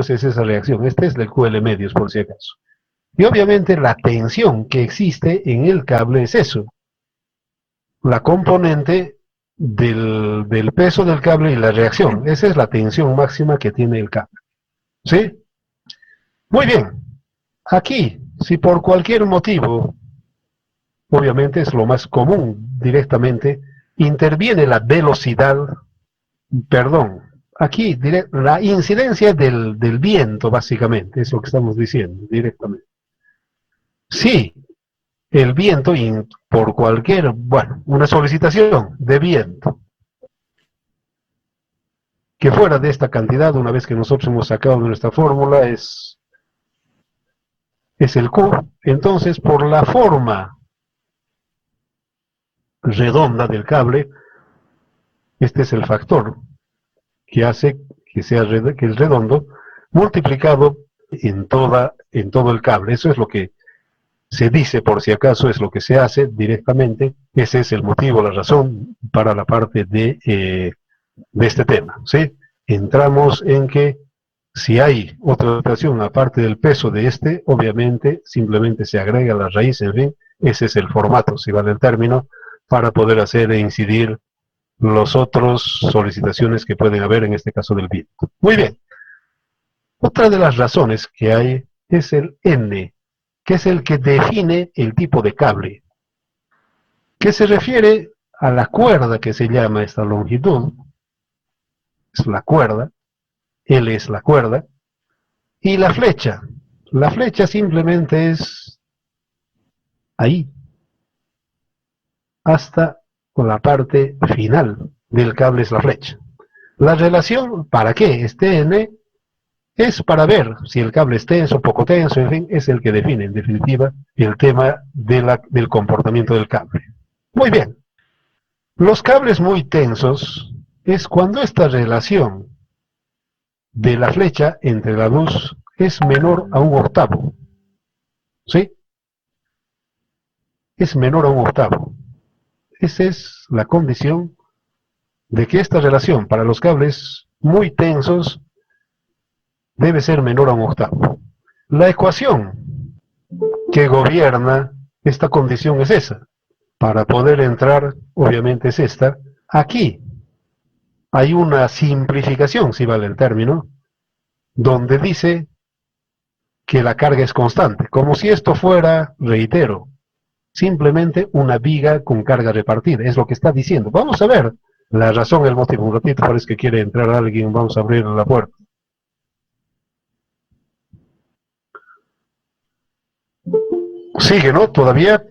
es esa reacción. Este es el QL medios, por si acaso. Y obviamente la tensión que existe en el cable es eso, la componente del peso del cable y la reacción. Esa es la tensión máxima que tiene el cable. ¿Sí? Muy bien. Aquí, si por cualquier motivo, obviamente es lo más común directamente, interviene la velocidad, perdón, aquí la incidencia del viento, básicamente, es lo que estamos diciendo directamente. Sí, el viento, por cualquier, bueno, una solicitación de viento que fuera de esta cantidad, una vez que nosotros hemos sacado de nuestra fórmula, es el Q. Entonces, por la forma redonda del cable, este es el factor que hace que sea que es redondo, multiplicado en todo el cable. Eso es lo que se dice, por si acaso, es lo que se hace directamente. Ese es el motivo, la razón para la parte de este tema, ¿sí? Entramos en que si hay otra operación aparte del peso de este, obviamente simplemente se agrega la raíz, en fin, ese es el formato, si vale el término, para poder hacer e incidir los otros solicitaciones que pueden haber, en este caso del viento. Muy bien. Otra de las razones que hay es el N, que es el que define el tipo de cable, que se refiere a la cuerda que se llama esta longitud, es la cuerda, L es la cuerda, y la flecha. La flecha simplemente es ahí, hasta la parte final del cable es la flecha. La relación, ¿para qué? Este N es para ver si el cable es tenso, poco tenso, en fin, es el que define, en definitiva, el tema del comportamiento del cable. Muy bien, los cables muy tensos es cuando esta relación de la flecha entre la luz es menor a un octavo, ¿sí? Es menor a un octavo. Esa es la condición de que esta relación para los cables muy tensos debe ser menor a un octavo. La ecuación que gobierna esta condición es esa. Para poder entrar, obviamente es esta. Aquí hay una simplificación, si vale el término, donde dice que la carga es constante, como si esto fuera, reitero, simplemente una viga con carga repartida, es lo que está diciendo. Vamos a ver la razón, el motivo. Un ratito parece que quiere entrar alguien, vamos a abrir la puerta. Sigue, ¿no? Todavía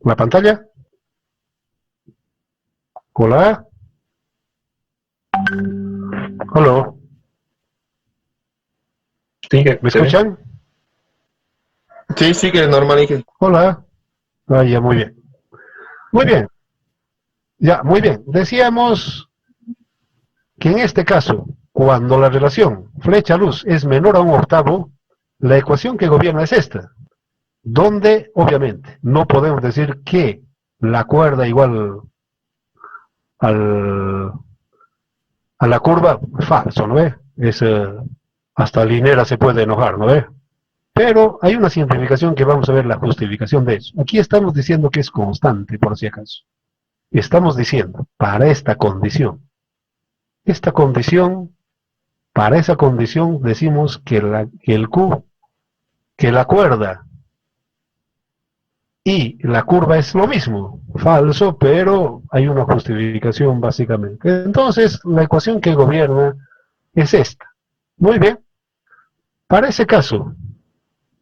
la pantalla. Hola. Hola. Sí, que ¿Me se ve. escuchan? Sí, sí, que es normal. Hola. Ah, ya, muy bien. Muy bien. Ya, muy bien. Decíamos que en este caso, cuando la relación flecha-luz es menor a un octavo, la ecuación que gobierna es esta, donde obviamente no podemos decir que la cuerda igual al, a la curva, falso, ¿no ve? Es, hasta Linera se puede enojar, ¿no ve? Pero hay una simplificación que vamos a ver la justificación de eso. Aquí estamos diciendo que es constante, por si acaso. Estamos diciendo, para esta condición, para esa condición decimos que el Q, que la cuerda y la curva es lo mismo, falso, pero hay una justificación básicamente. Entonces, la ecuación que gobierna es esta. Muy bien, para ese caso,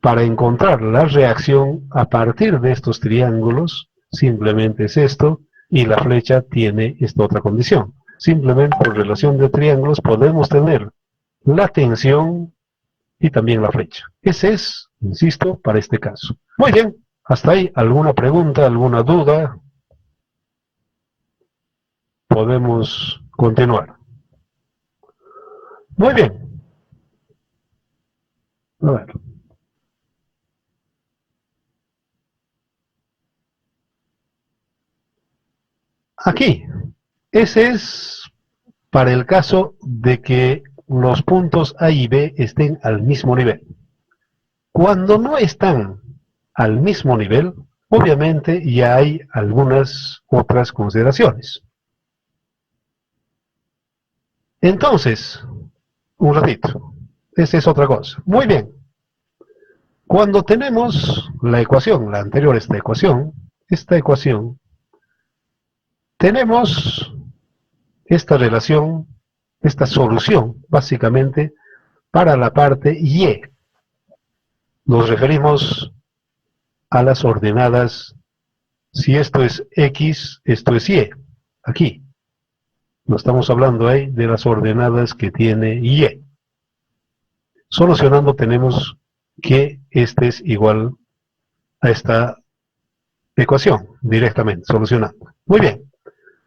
para encontrar la reacción a partir de estos triángulos, simplemente es esto, y la flecha tiene esta otra condición. Simplemente por relación de triángulos podemos tener la tensión y también la flecha. Ese es, insisto, para este caso. Muy bien, hasta ahí, ¿alguna pregunta, alguna duda? Podemos continuar. Muy bien. A ver. Aquí, ese es para el caso de que los puntos A y B estén al mismo nivel. Cuando no están al mismo nivel, obviamente ya hay algunas otras consideraciones. Entonces, un ratito, esa es otra cosa. Muy bien, cuando tenemos la ecuación, la anterior esta ecuación, tenemos esta relación, esta solución, básicamente, para la parte Y. Nos referimos a las ordenadas, si esto es X, esto es Y, aquí. No estamos hablando ahí de las ordenadas que tiene Y. Solucionando tenemos que este es igual a esta ecuación, directamente, solucionando. Muy bien,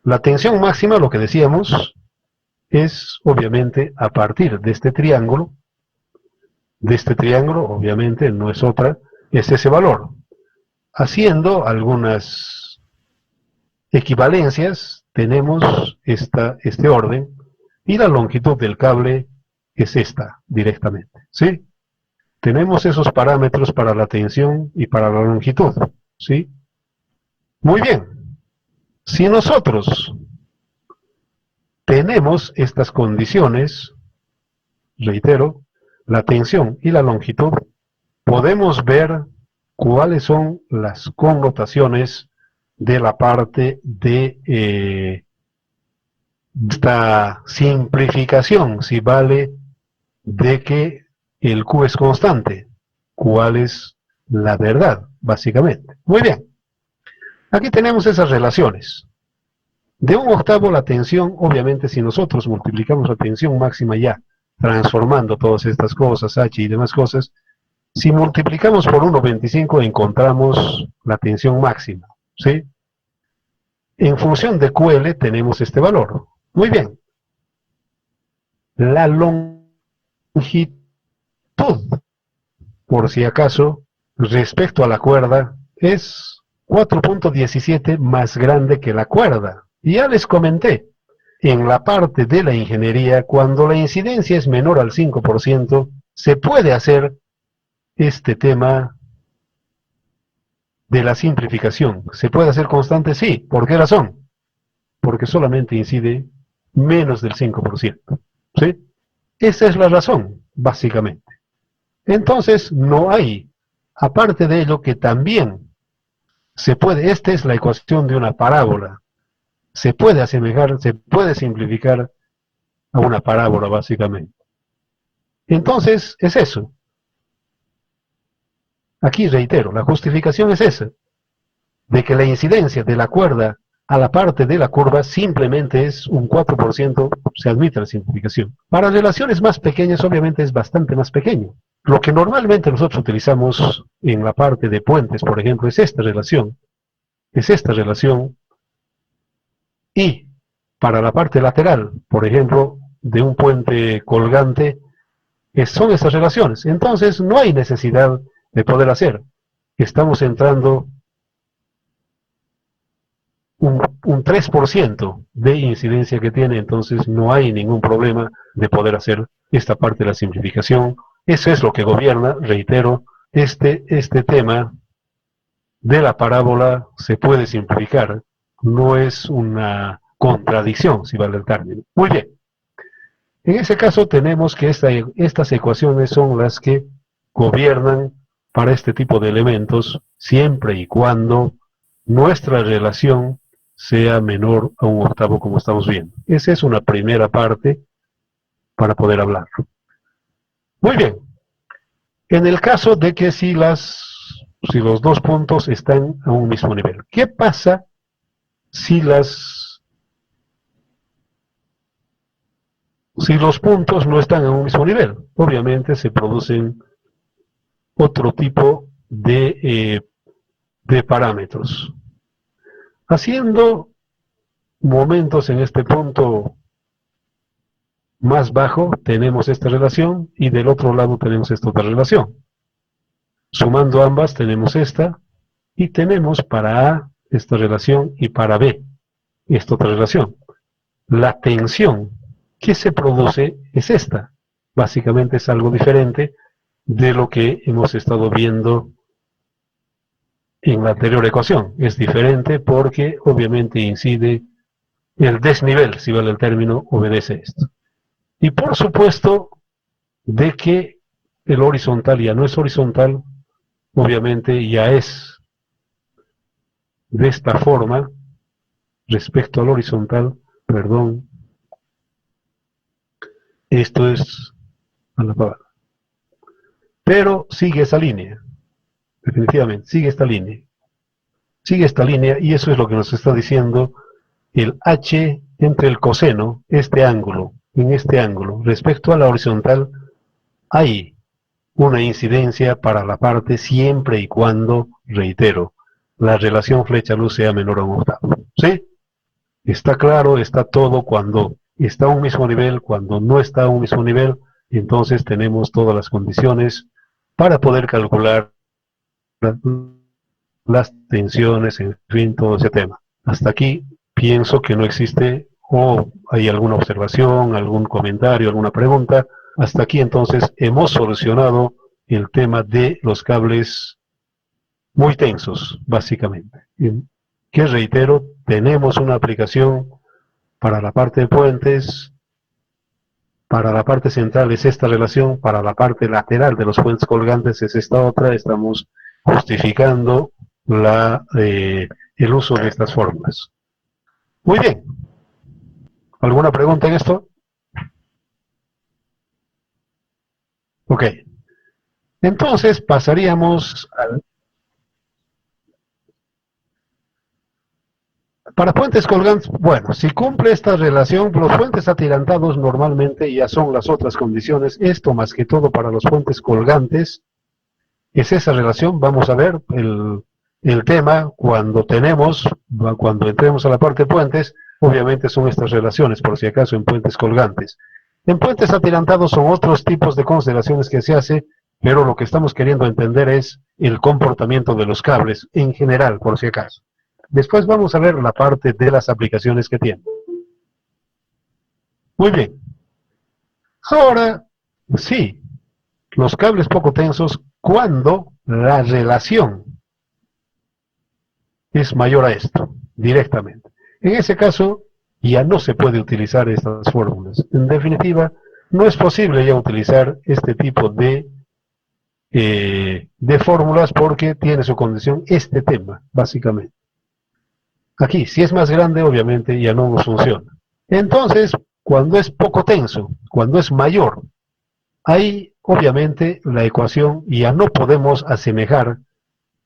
la tensión máxima, lo que decíamos, es obviamente a partir de este triángulo, obviamente no es otra, es ese valor. Haciendo algunas equivalencias, tenemos este orden, y la longitud del cable es esta, directamente, ¿sí? Tenemos esos parámetros para la tensión y para la longitud, ¿sí? Muy bien, si nosotros tenemos estas condiciones, reitero, la tensión y la longitud, podemos ver cuáles son las connotaciones de la parte de esta simplificación, si vale, de que el Q es constante. ¿Cuál es la verdad, básicamente? Muy bien, aquí tenemos esas relaciones. De un octavo la tensión, obviamente si nosotros multiplicamos la tensión máxima ya, transformando todas estas cosas, H y demás cosas, si multiplicamos por 1,25 encontramos la tensión máxima, ¿sí? En función de QL tenemos este valor. Muy bien. La longitud, por si acaso, respecto a la cuerda, es 4,17 más grande que la cuerda. Y ya les comenté, en la parte de la ingeniería, cuando la incidencia es menor al 5%, se puede hacer este tema de la simplificación. ¿Se puede hacer constante? Sí. ¿Por qué razón? Porque solamente incide menos del 5%. ¿Sí? Esa es la razón, básicamente. Entonces, no hay, aparte de ello, que también se puede, esta es la ecuación de una parábola, se puede asemejar, se puede simplificar a una parábola, básicamente. Entonces, es eso. Aquí reitero, la justificación es esa, de que la incidencia de la cuerda a la parte de la curva simplemente es un 4%, se admite la simplificación. Para relaciones más pequeñas, obviamente es bastante más pequeño. Lo que normalmente nosotros utilizamos en la parte de puentes, por ejemplo, es esta relación, y para la parte lateral, por ejemplo, de un puente colgante, son estas relaciones. Entonces, no hay necesidad de poder hacer. Estamos entrando un 3% de incidencia que tiene, entonces no hay ningún problema de poder hacer esta parte de la simplificación. Eso es lo que gobierna, reitero, este tema de la parábola se puede simplificar, no es una contradicción, si vale el término. Muy bien, en ese caso tenemos que estas ecuaciones son las que gobiernan para este tipo de elementos, siempre y cuando nuestra relación sea menor a un octavo, como estamos viendo. Esa es una primera parte para poder hablar. Muy bien, en el caso de que si los dos puntos están a un mismo nivel, ¿qué pasa si los puntos no están a un mismo nivel? Obviamente se producen otro tipo de parámetros. Haciendo momentos en este punto más bajo, tenemos esta relación, y del otro lado tenemos esta otra relación. Sumando ambas tenemos esta, y tenemos para A esta relación, y para B esta otra relación. La tensión que se produce es esta. Básicamente es algo diferente de lo que hemos estado viendo en la anterior ecuación. Es diferente porque obviamente incide el desnivel, si vale el término, obedece esto. Y por supuesto de que el horizontal ya no es horizontal, obviamente ya es de esta forma respecto al horizontal, perdón, esto es a la palabra. Pero sigue esa línea, definitivamente, sigue esta línea. Sigue esta línea y eso es lo que nos está diciendo el h entre el coseno, este ángulo, en este ángulo, respecto a la horizontal, hay una incidencia para la parte siempre y cuando, reitero, la relación flecha-luz sea menor a un octavo. ¿Sí? Está claro, está todo cuando está a un mismo nivel, cuando no está a un mismo nivel, entonces tenemos todas las condiciones para poder calcular las tensiones, en fin, todo ese tema. Hasta aquí pienso que no existe o hay alguna observación, algún comentario, alguna pregunta. Hasta aquí entonces hemos solucionado el tema de los cables muy tensos, básicamente. Que reitero, tenemos una aplicación para la parte de puentes, para la parte central es esta relación, para la parte lateral de los puentes colgantes es esta otra. Estamos justificando el uso de estas fórmulas. Muy bien. ¿Alguna pregunta en esto? Ok. Entonces pasaríamos al... Para puentes colgantes, bueno, si cumple esta relación, los puentes atirantados normalmente ya son las otras condiciones. Esto más que todo para los puentes colgantes es esa relación. Vamos a ver el tema cuando entremos a la parte de puentes, obviamente son estas relaciones, por si acaso en puentes colgantes. En puentes atirantados son otros tipos de consideraciones que se hace, pero lo que estamos queriendo entender es el comportamiento de los cables en general, por si acaso. Después vamos a ver la parte de las aplicaciones que tiene. Muy bien. Ahora, sí, los cables poco tensos cuando la relación es mayor a esto, directamente. En ese caso, ya no se puede utilizar estas fórmulas. En definitiva, no es posible ya utilizar este tipo de fórmulas porque tiene su condición este tema, básicamente. Aquí, si es más grande, obviamente ya no nos funciona. Entonces, cuando es poco tenso, cuando es mayor, ahí obviamente la ecuación ya no podemos asemejar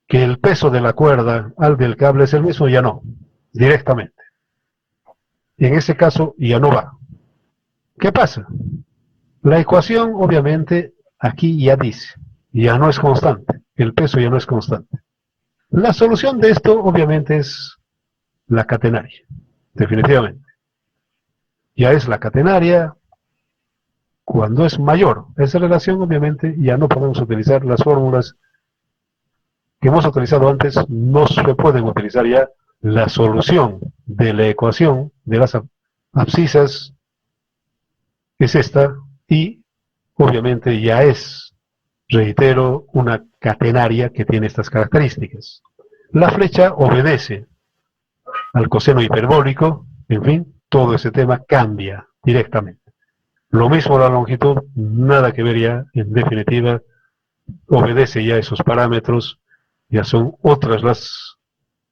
que el peso de la cuerda al del cable es el mismo, ya no, directamente. En ese caso ya no va. ¿Qué pasa? La ecuación obviamente aquí ya dice, ya no es constante, el peso ya no es constante. La solución de esto obviamente es la catenaria, definitivamente. Ya es la catenaria. Cuando es mayor esa relación, obviamente ya no podemos utilizar las fórmulas que hemos utilizado antes, no se pueden utilizar ya. La solución de la ecuación de las abscisas es esta y obviamente ya es, reitero, una catenaria que tiene estas características. La flecha obedece al coseno hiperbólico, en fin, todo ese tema cambia directamente. Lo mismo la longitud, nada que ver ya, en definitiva, obedece ya esos parámetros, ya son otras las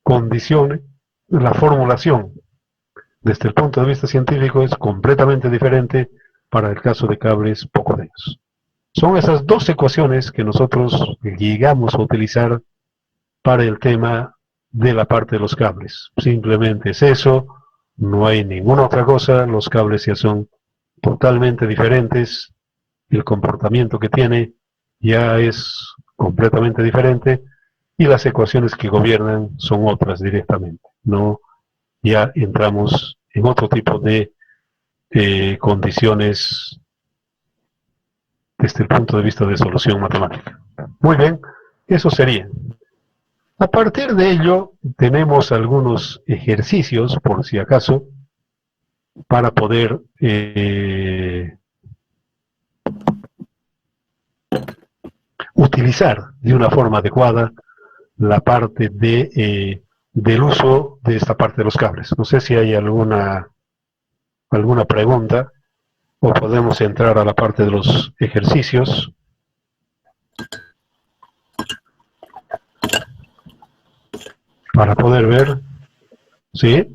condiciones, la formulación desde el punto de vista científico es completamente diferente para el caso de cables poco densos. Son esas dos ecuaciones que nosotros llegamos a utilizar para el tema de la parte de los cables. Simplemente es eso, no hay ninguna otra cosa, los cables ya son totalmente diferentes, el comportamiento que tiene ya es completamente diferente y las ecuaciones que gobiernan son otras directamente. No, ya entramos en otro tipo de condiciones desde el punto de vista de solución matemática. Muy bien, eso sería. A partir de ello, tenemos algunos ejercicios, por si acaso, para poder utilizar de una forma adecuada la parte del uso de esta parte de los cables. No sé si hay alguna pregunta o podemos entrar a la parte de los ejercicios. Para poder ver, ¿sí?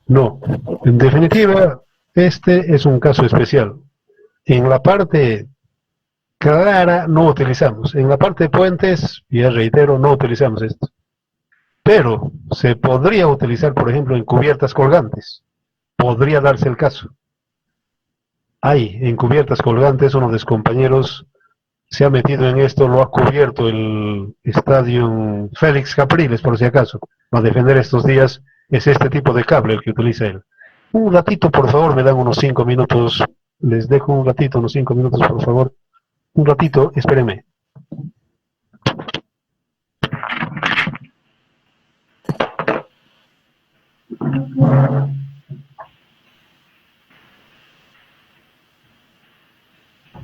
No, en definitiva, este es un caso especial. En la parte clara no utilizamos, en la parte de puentes, ya reitero, no utilizamos esto. Pero se podría utilizar, por ejemplo, en cubiertas colgantes. Podría darse el caso. Hay en cubiertas colgantes, uno de los compañeros se ha metido en esto, lo ha cubierto el estadio Félix Capriles, por si acaso, va a defender estos días, es este tipo de cable el que utiliza él. Un ratito, por favor, me dan unos 5 minutos, les dejo un ratito, unos 5 minutos, por favor. Un ratito, espérenme.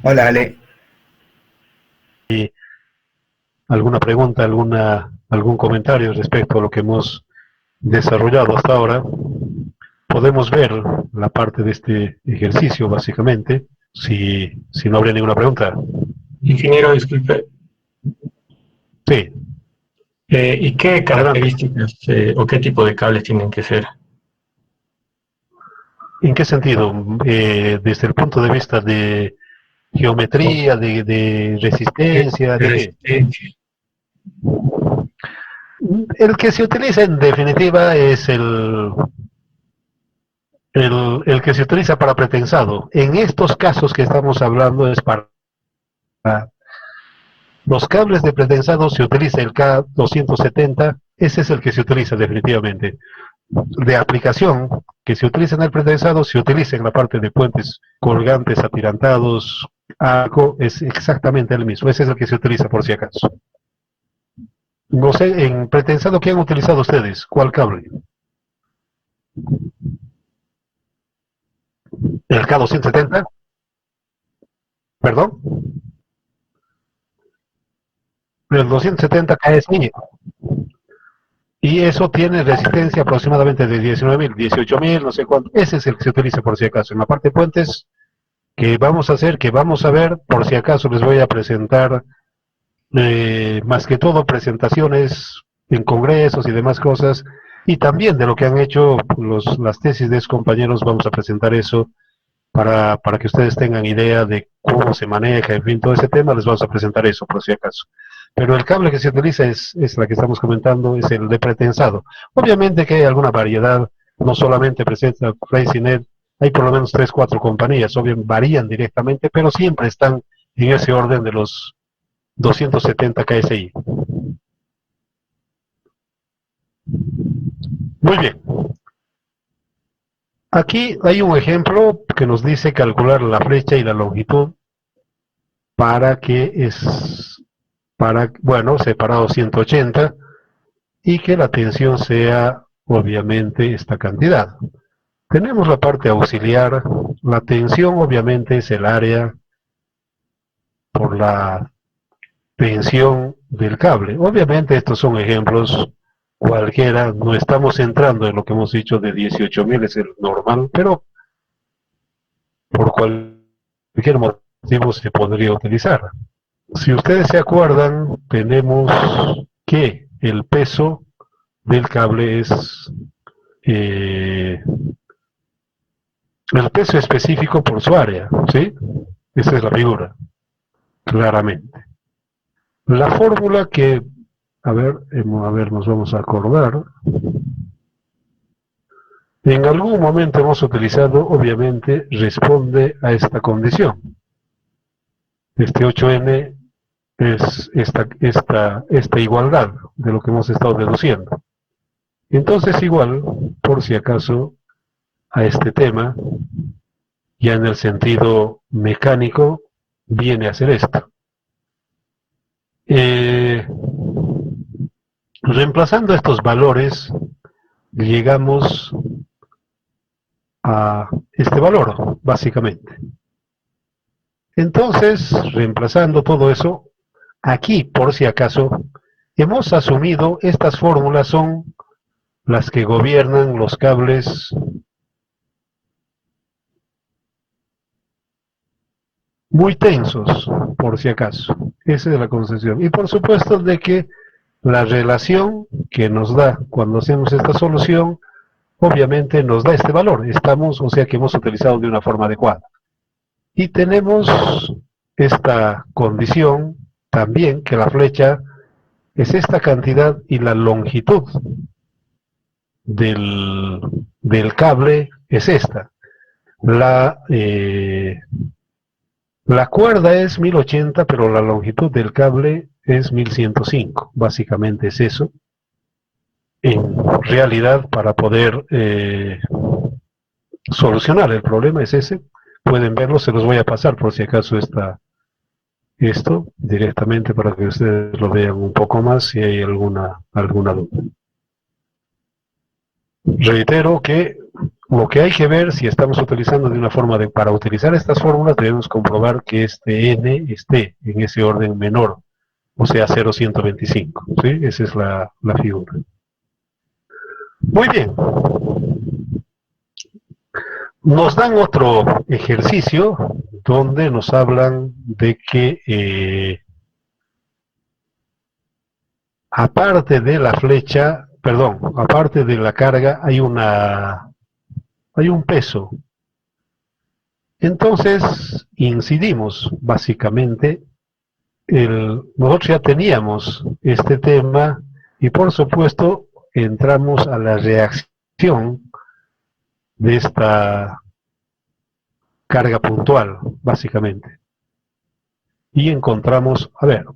Hola, Ale. ¿Alguna pregunta, algún comentario respecto a lo que hemos desarrollado hasta ahora? Podemos ver la parte de este ejercicio, básicamente, si no habría ninguna pregunta. Ingeniero, disculpe, Sí, ¿y qué características o qué tipo de cables tienen que ser? ¿en qué sentido? Desde el punto de vista de geometría, de resistencia, ¿de qué? Resistencia. El que se utiliza en definitiva es el que se utiliza para pretensado. En estos casos que estamos hablando es para los cables de pretensado se utiliza el K270, ese es el que se utiliza definitivamente. De aplicación que se utiliza en el pretensado se utiliza en la parte de puentes colgantes, atirantados, arco, es exactamente el mismo. Ese es el que se utiliza por si acaso. No sé, en pretensado, ¿qué han utilizado ustedes? ¿Cuál cable? ¿El K270? ¿Perdón? El 270 KSI. Y eso tiene resistencia aproximadamente de 19.000, 18.000, no sé cuánto. Ese es el que se utiliza por si acaso. En la parte de puentes, que vamos a hacer, que vamos a ver, por si acaso les voy a presentar, más que todo, presentaciones en congresos y demás cosas. Y también de lo que han hecho las tesis de esos compañeros, vamos a presentar eso para que ustedes tengan idea de cómo se maneja, en fin, todo ese tema, les vamos a presentar eso por si acaso. Pero el cable que se utiliza es la que estamos comentando, es el de pretensado. Obviamente que hay alguna variedad, no solamente presenta FreeSynnet, hay por lo menos 3, 4 compañías, obviamente varían directamente, pero siempre están en ese orden de los 270 KSI. Muy bien. Aquí hay un ejemplo que nos dice calcular la flecha y la longitud bueno, separado 180 y que la tensión sea obviamente esta cantidad. Tenemos la parte auxiliar, la tensión obviamente es el área por la tensión del cable. Obviamente estos son ejemplos cualquiera, no estamos entrando en lo que hemos dicho de 18.000 es el normal, pero por cualquier motivo se podría utilizar. Si ustedes se acuerdan, tenemos que el peso del cable es el peso específico por su área, ¿sí? Esa es la figura, claramente. La fórmula que, a ver, nos vamos a acordar. En algún momento hemos utilizado, obviamente, responde a esta condición. Este 8N es esta igualdad de lo que hemos estado deduciendo. Entonces, igual, por si acaso, a este tema, ya en el sentido mecánico, viene a ser esto. Reemplazando estos valores, llegamos a este valor, básicamente. Entonces, reemplazando todo eso, aquí, por si acaso, hemos asumido estas fórmulas son las que gobiernan los cables muy tensos, por si acaso. Esa es la concesión. Y por supuesto de que la relación que nos da cuando hacemos esta solución, obviamente nos da este valor. Estamos, o sea que hemos utilizado de una forma adecuada. Y tenemos esta condición también, que la flecha es esta cantidad y la longitud del cable es esta. La cuerda es 1080, pero la longitud del cable es 1105. Básicamente es eso. En realidad, para poder solucionar el problema es ese. Pueden verlo, se los voy a pasar por si acaso esto directamente para que ustedes lo vean un poco más si hay alguna duda. Reitero que lo que hay que ver si estamos utilizando de una forma para utilizar estas fórmulas debemos comprobar que este n esté en ese orden menor, o sea 0,125, ¿sí? Esa es la figura. Muy bien. Nos dan otro ejercicio donde nos hablan de que aparte de la flecha, perdón, aparte de la carga hay un peso. Entonces incidimos básicamente, nosotros ya teníamos este tema y por supuesto entramos a la reacción de esta carga puntual, básicamente. Y encontramos, a ver,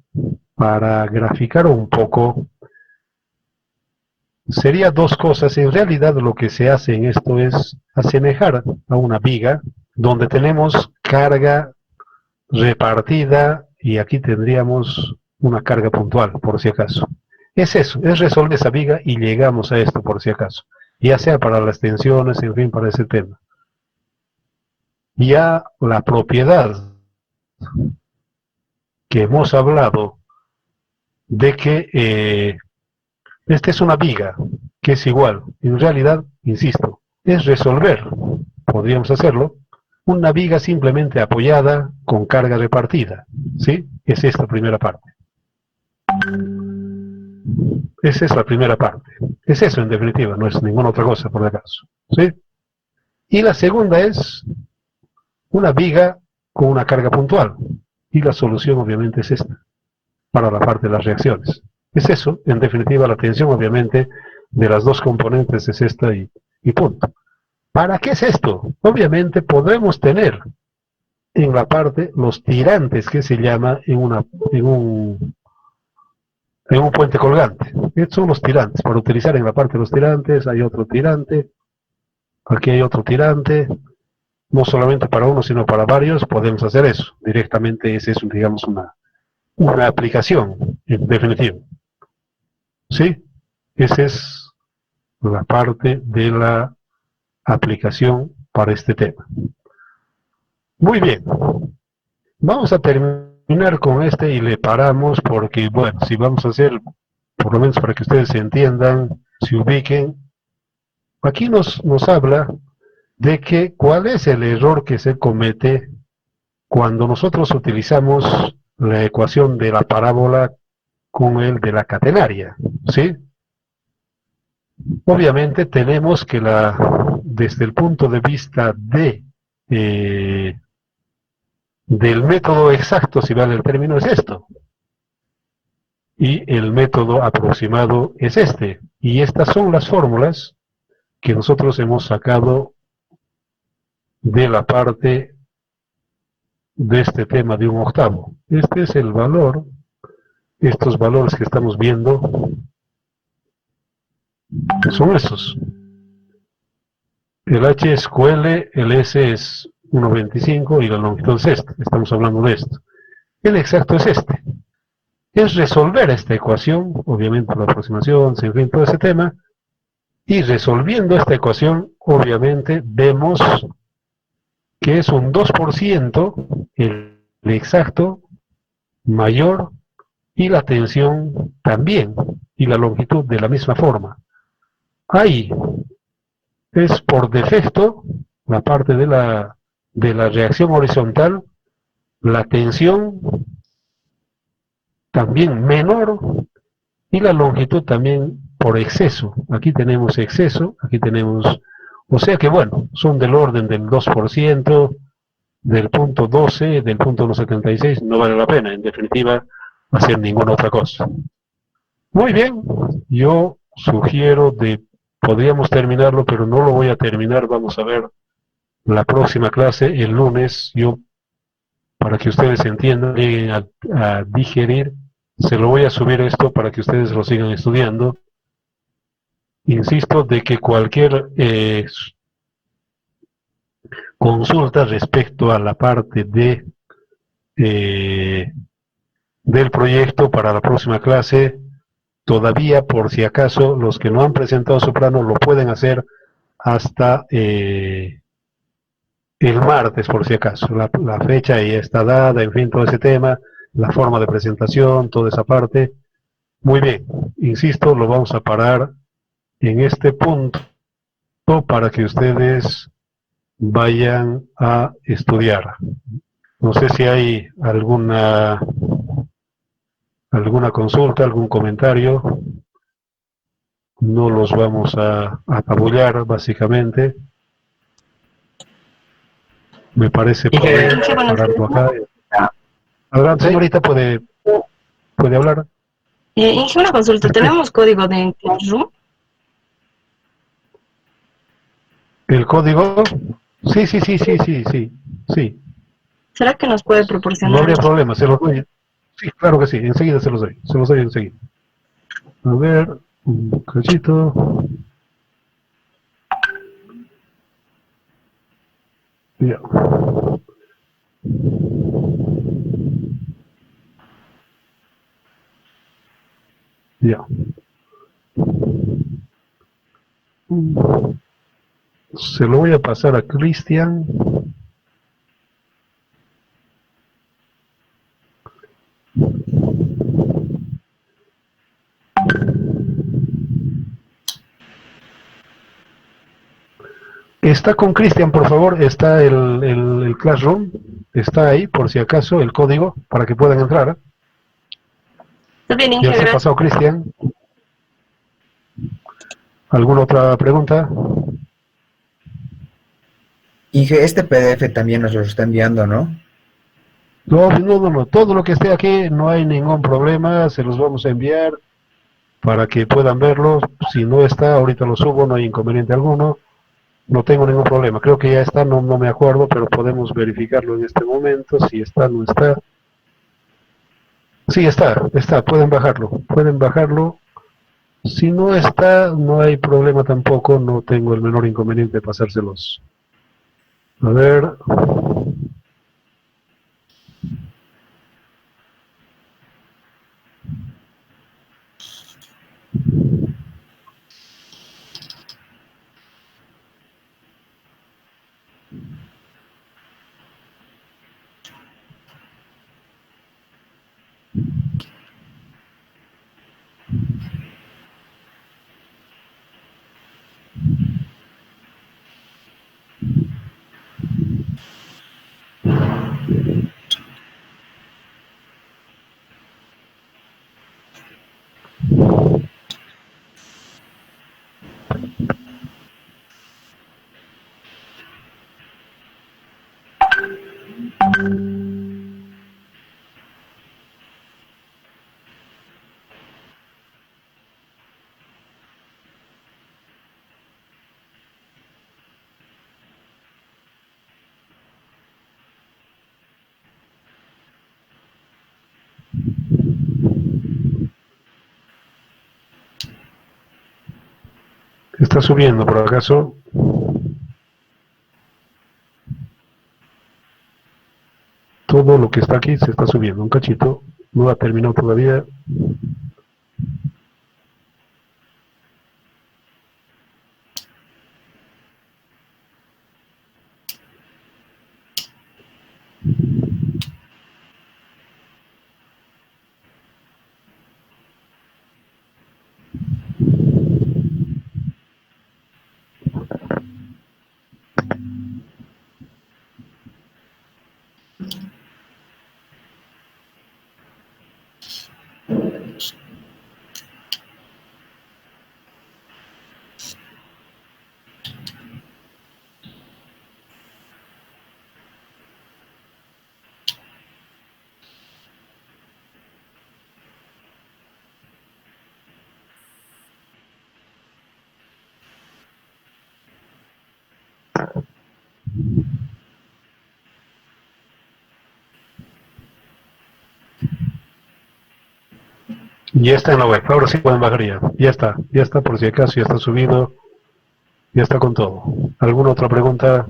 para graficar un poco, sería dos cosas. En realidad lo que se hace en esto es asemejar a una viga, donde tenemos carga repartida y aquí tendríamos una carga puntual, por si acaso. Es eso, es resolver esa viga y llegamos a esto, por si acaso. Ya sea para las tensiones, en fin, para ese tema. Ya la propiedad que hemos hablado de que esta es una viga, que es igual, en realidad, insisto, es resolver, podríamos hacerlo, una viga simplemente apoyada con carga repartida, ¿sí? Es esta primera parte. Esa es la primera parte. Es eso, en definitiva, no es ninguna otra cosa, por acaso, ¿sí? Y la segunda es una viga con una carga puntual. Y la solución, obviamente, es esta, para la parte de las reacciones. Es eso, en definitiva, la tensión, obviamente, de las dos componentes es esta y punto. ¿Para qué es esto? Obviamente podemos tener en la parte los tirantes que se llama en un puente colgante. Estos son los tirantes. Para utilizar en la parte de los tirantes hay otro tirante. Aquí hay otro tirante. No solamente para uno, sino para varios podemos hacer eso. Directamente ese es, digamos, una aplicación, en definitiva. ¿Sí? Esa es la parte de la aplicación para este tema. Muy bien. Vamos a terminar con este y le paramos porque, bueno, si vamos a hacer, por lo menos para que ustedes se entiendan, se ubiquen, aquí nos habla de que cuál es el error que se comete cuando nosotros utilizamos la ecuación de la parábola con el de la catenaria, ¿sí? Obviamente tenemos que desde el punto de vista del método exacto, si vale el término, es esto. Y el método aproximado es este. Y estas son las fórmulas que nosotros hemos sacado de la parte de este tema de un octavo. Este es el valor, estos valores que estamos viendo son esos. El H es QL, el S es 1,25 y la longitud es esta. Estamos hablando de esto. El exacto es este. Es resolver esta ecuación, obviamente la aproximación, en fin, todo ese tema, Y resolviendo esta ecuación, obviamente, vemos que es un 2% el exacto mayor y la tensión también, y la longitud de la misma forma. Ahí es por defecto la parte de la reacción horizontal, la tensión también menor y la longitud también por exceso. Aquí tenemos exceso, aquí tenemos, o sea que bueno, son del orden del 2%, del punto 12, del punto 1,76, no vale la pena, en definitiva, hacer ninguna otra cosa. Muy bien, yo sugiero podríamos terminarlo, pero no lo voy a terminar, vamos a ver la próxima clase, el lunes, yo, para que ustedes entiendan, lleguen a digerir, se lo voy a subir esto para que ustedes lo sigan estudiando. Insisto de que cualquier consulta respecto a la parte del proyecto para la próxima clase, todavía por si acaso los que no han presentado su plano lo pueden hacer hasta el martes por si acaso. La fecha ya está dada, en fin, todo ese tema, la forma de presentación, toda esa parte. Muy bien, insisto, lo vamos a parar en este punto para que ustedes vayan a estudiar. No sé si hay alguna consulta, algún comentario. No los vamos a apabullar, básicamente. Me parece Inge, pararlo acá. Adelante, señorita, puede hablar. Inge, una consulta. ¿Tenemos código de Classroom? ¿El código? Sí. ¿Será que nos puede No proporcionar? habría problema, se los doy. Sí, claro que sí, enseguida se los doy enseguida. A ver, un cachito. Ya. Ya. Se lo voy a pasar a Cristian. Está con Cristian, por favor, está el Classroom, está ahí, por si acaso, el código, para que puedan entrar. Está bien, Inge, Ya se ha gracias. pasado Cristian. ¿Alguna otra pregunta? Inge, este PDF también nos lo está enviando, ¿no? No, todo lo que esté aquí no hay ningún problema, se los vamos a enviar para que puedan verlo. Si no está, ahorita lo subo, no hay inconveniente alguno. No tengo ningún problema, creo que ya está, no me acuerdo, pero podemos verificarlo en este momento, si está, no está. Sí, está, pueden bajarlo. Si no está, no hay problema tampoco, no tengo el menor inconveniente de pasárselos. A ver. Está subiendo por acaso. Todo lo que está aquí se está subiendo. Un cachito. No ha terminado todavía. Ya está en la web, ahora sí pueden bajar ya. Ya está por si acaso, ya está subido, ya está con todo. ¿Alguna otra pregunta?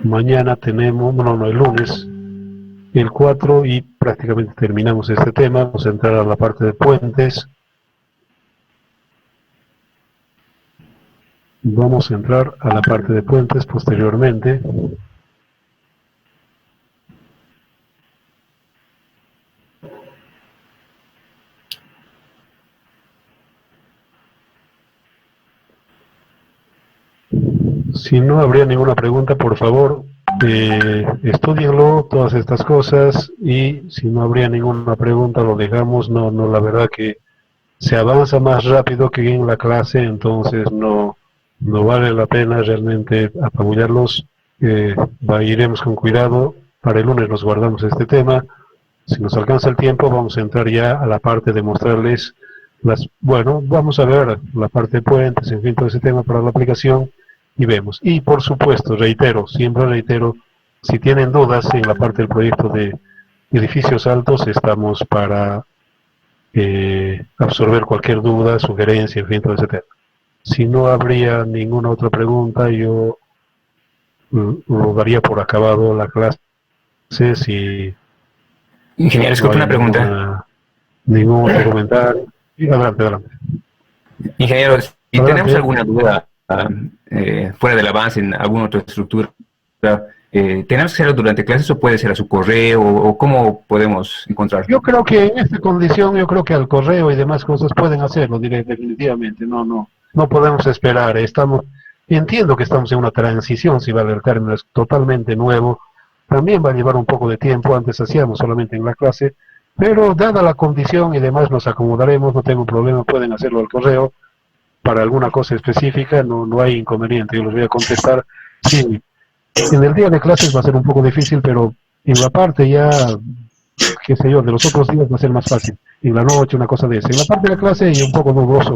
Mañana tenemos, no, el lunes, el 4 y prácticamente terminamos este tema. Vamos a entrar a la parte de puentes. Vamos a entrar a la parte de puentes posteriormente. Si no habría ninguna pregunta, por favor, estudienlo, todas estas cosas, y si no habría ninguna pregunta, lo dejamos. No, la verdad que se avanza más rápido que en la clase, entonces no vale la pena realmente apabullarlos. Iremos con cuidado. Para el lunes nos guardamos este tema. Si nos alcanza el tiempo, vamos a entrar ya a la parte de mostrarles bueno, vamos a ver la parte de puentes, en fin, todo ese tema para la aplicación y vemos. Y por supuesto, siempre reitero, si tienen dudas en la parte del proyecto de edificios altos, estamos para absorber cualquier duda, sugerencia, en fin, todo ese tema. Si no habría ninguna otra pregunta, yo lo daría por acabado la clase. Si Ingeniero, no disculpe hay una pregunta. ningún otro comentario. Y adelante. Ingeniero, si tenemos Adelante. alguna duda fuera del avance en alguna otra estructura, ¿tenemos que hacerlo durante clases o puede ser a su correo o cómo podemos encontrarlo? Yo creo que en esta condición, yo creo que al correo y demás cosas pueden hacerlo definitivamente. No podemos esperar. Entiendo que estamos en una transición, si vale el término, es totalmente nuevo. También va a llevar un poco de tiempo. Antes hacíamos solamente en la clase, pero dada la condición y demás nos acomodaremos. No tengo problema, pueden hacerlo al correo para alguna cosa específica. No hay inconveniente. Yo les voy a contestar. Sí, en el día de clases va a ser un poco difícil, pero en la parte ya, qué sé yo, de los otros días va a ser más fácil. En la noche, una cosa de esa. En la parte de la clase y un poco dudoso,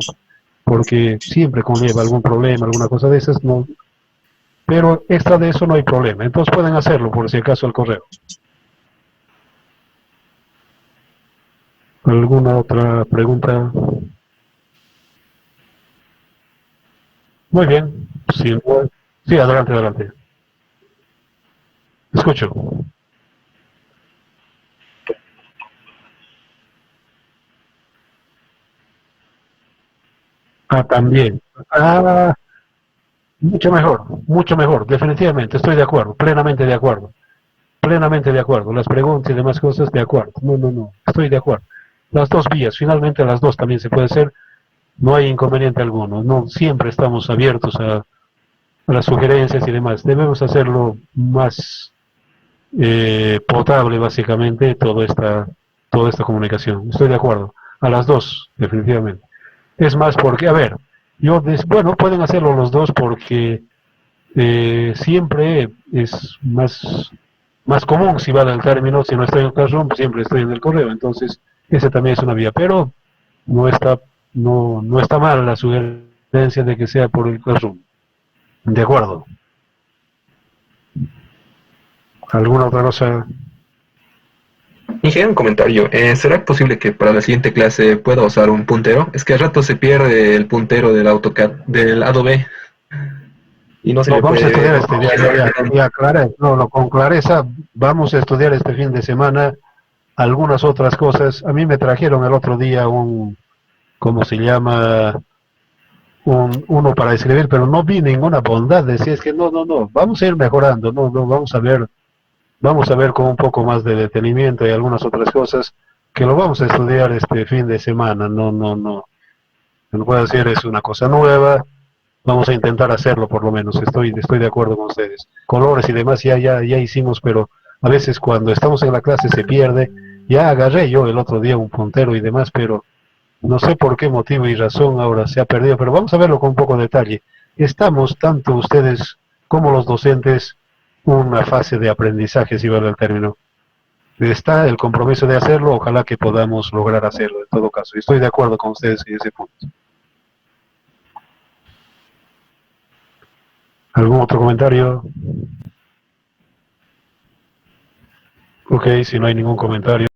porque siempre conlleva algún problema, alguna cosa de esas, no. Pero extra de eso no hay problema. Entonces pueden hacerlo, por si acaso, al correo. ¿Alguna otra pregunta? Muy bien. Sí, adelante. Escucho. También. Mucho mejor, definitivamente, estoy de acuerdo, plenamente de acuerdo, las preguntas y demás cosas, de acuerdo, no, estoy de acuerdo. Las dos vías, finalmente las dos también se puede hacer, no hay inconveniente alguno, no siempre estamos abiertos a las sugerencias y demás, debemos hacerlo más potable básicamente toda esta comunicación, estoy de acuerdo, a las dos, definitivamente. Es más porque, a ver, bueno, pueden hacerlo los dos porque siempre es más común, si vale el término, si no estoy en el Classroom, siempre estoy en el correo, entonces ese también es una vía, pero no está, no está mal la sugerencia de que sea por el Classroom. De acuerdo. ¿Alguna otra cosa? Ingeniero, un comentario. ¿Será posible que para la siguiente clase pueda usar un puntero? Es que al rato se pierde el puntero del AutoCAD, del Adobe, y no se No, le vamos a puede estudiar ver. con clareza, vamos a estudiar este fin de semana algunas otras cosas. A mí me trajeron el otro día ¿cómo se llama? Uno para escribir, pero no vi ninguna bondad. Decía, es que no, vamos a ir mejorando, vamos a ver con un poco más de detenimiento y algunas otras cosas que lo vamos a estudiar este fin de semana. No puedo decir es una cosa nueva. Vamos a intentar hacerlo por lo menos. Estoy de acuerdo con ustedes. Colores y demás ya hicimos, pero a veces cuando estamos en la clase se pierde. Ya agarré yo el otro día un puntero y demás, pero no sé por qué motivo y razón ahora se ha perdido, pero vamos a verlo con un poco de detalle. Estamos, tanto ustedes como los docentes, una fase de aprendizaje, si vale el término. Está el compromiso de hacerlo, ojalá que podamos lograr hacerlo en todo caso. Estoy de acuerdo con ustedes en ese punto. ¿Algún otro comentario? Ok, si no hay ningún comentario.